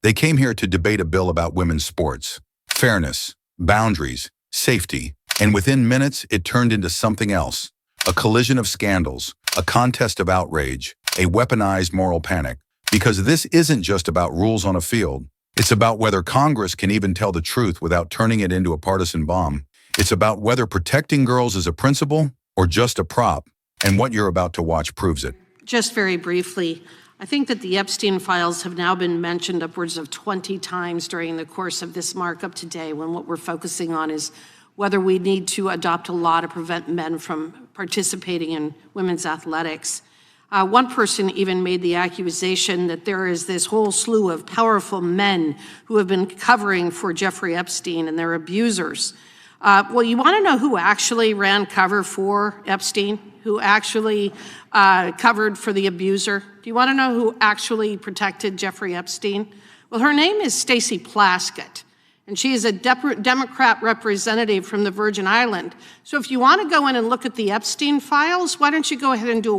They came here to debate a bill about women's sports, fairness, boundaries, safety, and within minutes, it turned into something else. A collision of scandals, a contest of outrage, a weaponized moral panic. Because this isn't just about rules on a field. It's about whether Congress can even tell the truth without turning it into a partisan bomb. It's about whether protecting girls is a principle or just a prop, and what you're about to watch proves it. Just very briefly, I think that the Epstein files have now been mentioned upwards of 20 times during the course of this markup today, when what we're focusing on is whether we need to adopt a law to prevent men from participating in women's athletics. One person even made the accusation that there is this whole slew of powerful men who have been covering for Jeffrey Epstein and their abusers. Well, you want to know who actually ran cover for Epstein? Who actually covered for the abuser? Do you want to know who actually protected Jeffrey Epstein? Well, her name is Stacey Plaskett, and she is a Democrat representative from the Virgin Islands. So if you want to go in and look at the Epstein files, why don't you go ahead and do a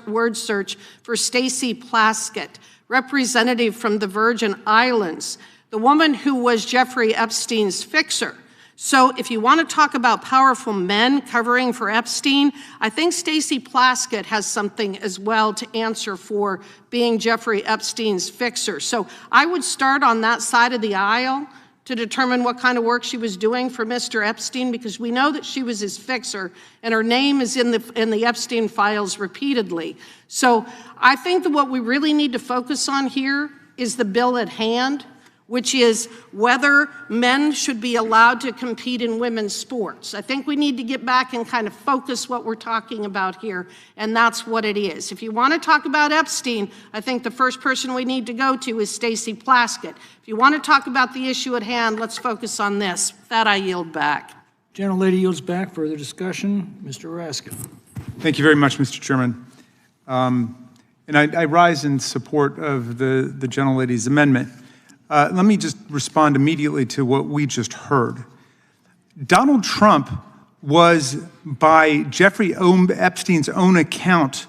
word search for Stacey Plaskett, representative from the Virgin Islands, the woman who was Jeffrey Epstein's fixer. So if you want to talk about powerful men covering for Epstein, I think Stacey Plaskett has something as well to answer for being Jeffrey Epstein's fixer. So I would start on that side of the aisle to determine what kind of work she was doing for Mr. Epstein, because we know that she was his fixer, and her name is in the Epstein files repeatedly. So I think that what we really need to focus on here is the bill at hand, which is whether men should be allowed to compete in women's sports. I think we need to get back and kind of focus what we're talking about here, and that's what it is. If you want to talk about Epstein, I think the first person we need to go to is Stacey Plaskett. If you want to talk about the issue at hand, let's focus on this. With that, I yield back. Gentlelady yields back. Further discussion? Mr. Raskin. Thank you very much, Mr. Chairman. And I rise in support of the gentlelady's amendment. Let me just respond immediately to what we just heard. Donald Trump was, by Jeffrey Epstein's own account,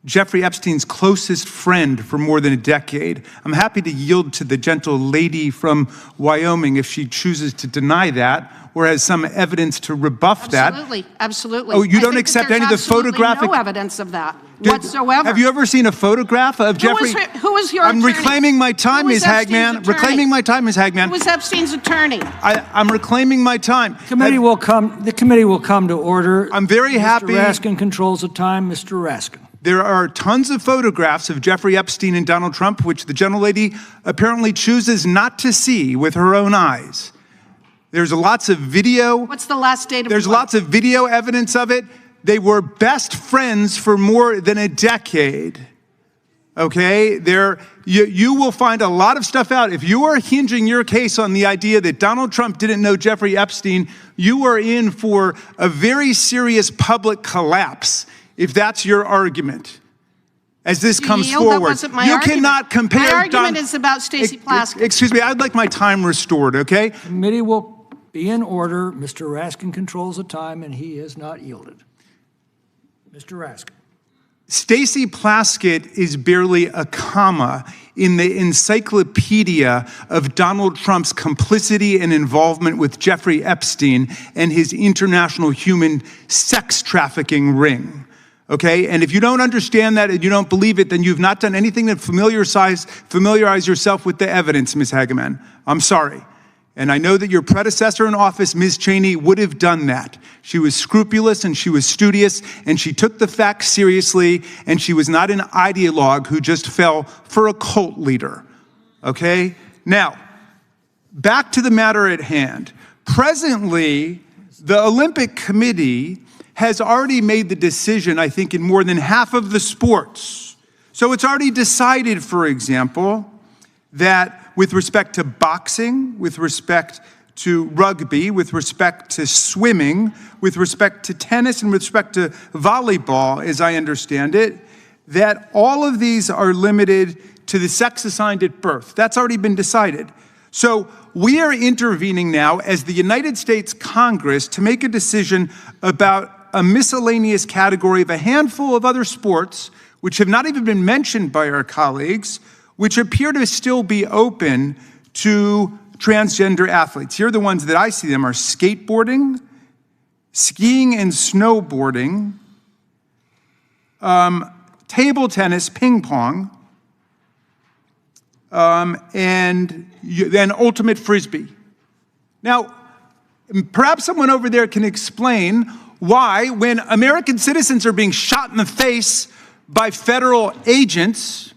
Jeffrey Epstein's closest friend for more than a decade. I'm happy to yield to the gentle lady from Wyoming if she chooses to deny that or has some evidence to rebuff that. Absolutely, absolutely. Oh, you don't accept any of the photographic? No evidence of that whatsoever. Have you ever seen a photograph of Jeffrey? Who was your attorney? I'm reclaiming my time, Ms. Hageman. Reclaiming my time, Ms. Hageman. Who was Epstein's attorney? I'm reclaiming my time. The committee will come to order. I'm very happy. Mr. Raskin controls the time. Mr. Raskin. There are tons of photographs of Jeffrey Epstein and Donald Trump, which the gentlelady apparently chooses not to see with her own eyes. There's lots of video. What's the last date of There's lots of video evidence of it. They were best friends for more than a decade. Okay? You will find a lot of stuff out. If you are hinging your case on the idea that Donald Trump didn't know Jeffrey Epstein, you are in for a very serious public collapse, if that's your argument, as this comes forward. That wasn't my you argument. Cannot compare. My argument is about Stacey Plaskett. Excuse me, I'd like my time restored, okay? The committee will be in order. Mr. Raskin controls the time, and he has not yielded. Mr. Raskin. Stacey Plaskett is barely a comma in the encyclopedia of Donald Trump's complicity and involvement with Jeffrey Epstein and his international human sex trafficking ring. Okay, and if you don't understand that and you don't believe it, then you've not done anything to familiarize yourself with the evidence, Ms. Hageman. I'm sorry. And I know that your predecessor in office, Ms. Cheney, would have done that. She was scrupulous and she was studious and she took the facts seriously, and she was not an ideologue who just fell for a cult leader. Okay? Now, back to the matter at hand. Presently, the Olympic Committee has already made the decision, I think, in more than half of the sports. So it's already decided, for example, that with respect to boxing, with respect to rugby, with respect to swimming, with respect to tennis, and with respect to volleyball, as I understand it, that all of these are limited to the sex assigned at birth. That's already been decided. So we are intervening now as the United States Congress to make a decision about a miscellaneous category of a handful of other sports, which have not even been mentioned by our colleagues, which appear to still be open to transgender athletes. Here are the ones that I see them are skateboarding, skiing and snowboarding, table tennis, ping pong, and then ultimate frisbee. Now, perhaps someone over there can explain why, when American citizens are being shot in the face by federal agents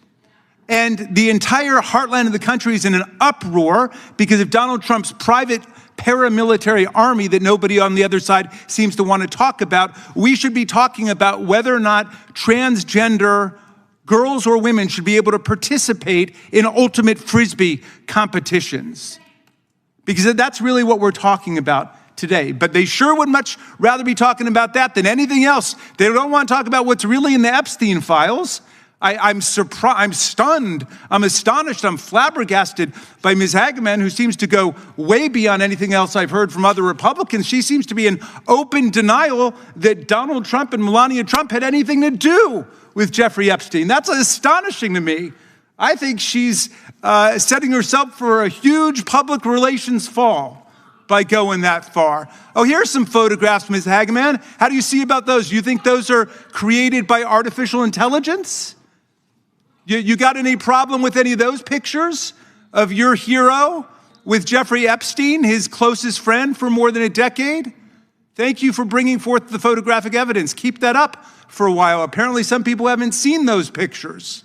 and the entire heartland of the country is in an uproar because of Donald Trump's private paramilitary army that nobody on the other side seems to want to talk about, we should be talking about whether or not transgender girls or women should be able to participate in ultimate frisbee competitions. Because that's really what we're talking about today. But they sure would much rather be talking about that than anything else. They don't want to talk about what's really in the Epstein files. I'm surprised, I'm stunned, I'm astonished, I'm flabbergasted by Ms. Hageman, who seems to go way beyond anything else I've heard from other Republicans. She seems to be in open denial that Donald Trump and Melania Trump had anything to do with Jeffrey Epstein. That's astonishing to me. I think she's setting herself for a huge public relations fall by going that far. Oh, here's some photographs, Ms. Hageman. How do you see about those? Do you think those are created by artificial intelligence? You got any problem with any of those pictures of your hero with Jeffrey Epstein, his closest friend for more than a decade? Thank you for bringing forth the photographic evidence. Keep that up for a while. Apparently some people haven't seen those pictures.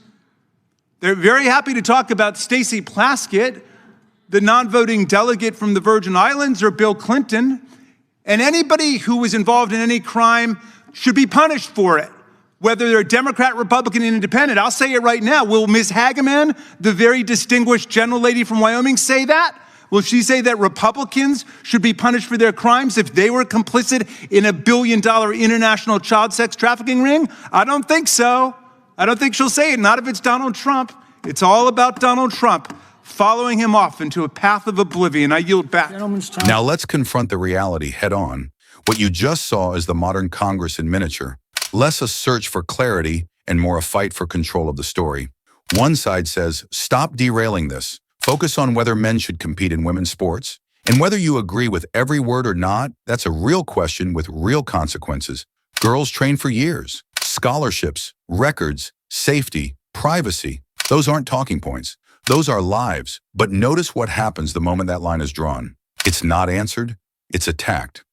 They're very happy to talk about Stacey Plaskett, the non-voting delegate from the Virgin Islands, or Bill Clinton. And anybody who was involved in any crime should be punished for it, whether they're Democrat, Republican, Independent. I'll say it right now. Will Ms. Hageman, the very distinguished general lady from Wyoming, say that? Will she say that Republicans should be punished for their crimes if they were complicit in a $1 billion international child sex trafficking ring? I don't think so. I don't think she'll say it, not if it's Donald Trump. It's all about Donald Trump following him off into a path of oblivion. I yield back. Gentleman's time. Now let's confront the reality head on. What you just saw is the modern Congress in miniature. Less a search for clarity and more a fight for control of the story. One side says, stop derailing this. Focus on whether men should compete in women's sports. And whether you agree with every word or not, that's a real question with real consequences. Girls train for years. Scholarships, records, safety, privacy. Those aren't talking points. Those are lives. But notice what happens the moment that line is drawn. It's not answered. It's attacked.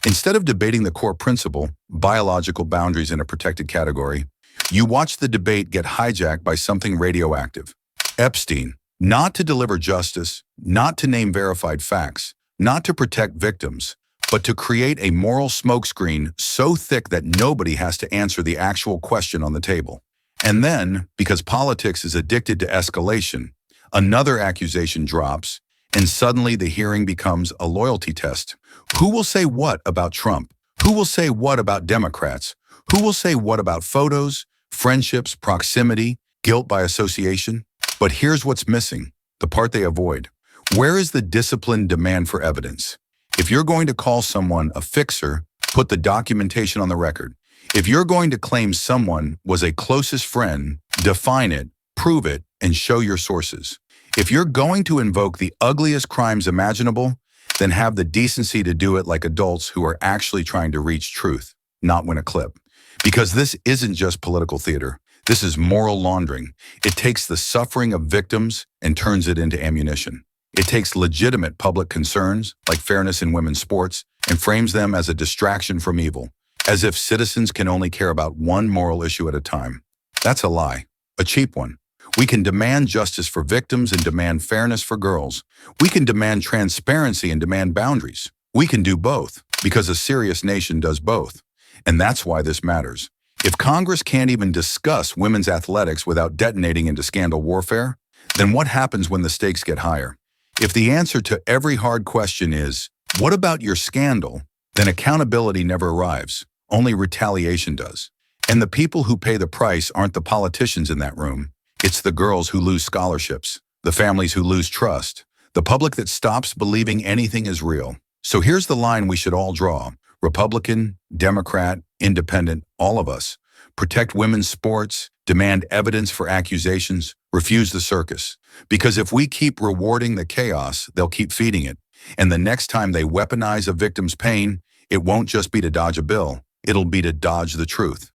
Instead of debating the core principle, biological boundaries in a protected category, you watch the debate get hijacked by something radioactive. Epstein, not to deliver justice, not to name verified facts, not to protect victims, but to create a moral smokescreen so thick that nobody has to answer the actual question on the table. And then, because politics is addicted to escalation, another accusation drops, and suddenly the hearing becomes a loyalty test. Who will say what about Trump? Who will say what about Democrats? Who will say what about photos, friendships, proximity, guilt by association? But here's what's missing, the part they avoid. Where is the disciplined demand for evidence? If you're going to call someone a fixer, put the documentation on the record. If you're going to claim someone was a closest friend, define it, prove it, and show your sources. If you're going to invoke the ugliest crimes imaginable, then have the decency to do it like adults who are actually trying to reach truth, not win a clip. Because this isn't just political theater. This is moral laundering. It takes the suffering of victims and turns it into ammunition. It takes legitimate public concerns, like fairness in women's sports, and frames them as a distraction from evil, as if citizens can only care about one moral issue at a time. That's a lie, a cheap one. We can demand justice for victims and demand fairness for girls. We can demand transparency and demand boundaries. We can do both, because a serious nation does both. And that's why this matters. If Congress can't even discuss women's athletics without detonating into scandal warfare, then what happens when the stakes get higher? If the answer to every hard question is, what about your scandal? Then accountability never arrives. Only retaliation does. And the people who pay the price aren't the politicians in that room. It's the girls who lose scholarships, the families who lose trust, the public that stops believing anything is real. So here's the line we should all draw. Republican, Democrat, Independent, all of us. Protect women's sports, demand evidence for accusations, Refuse the circus. Because if we keep rewarding the chaos, they'll keep feeding it. And the next time they weaponize a victim's pain, it won't just be to dodge a bill, it'll be to dodge the truth.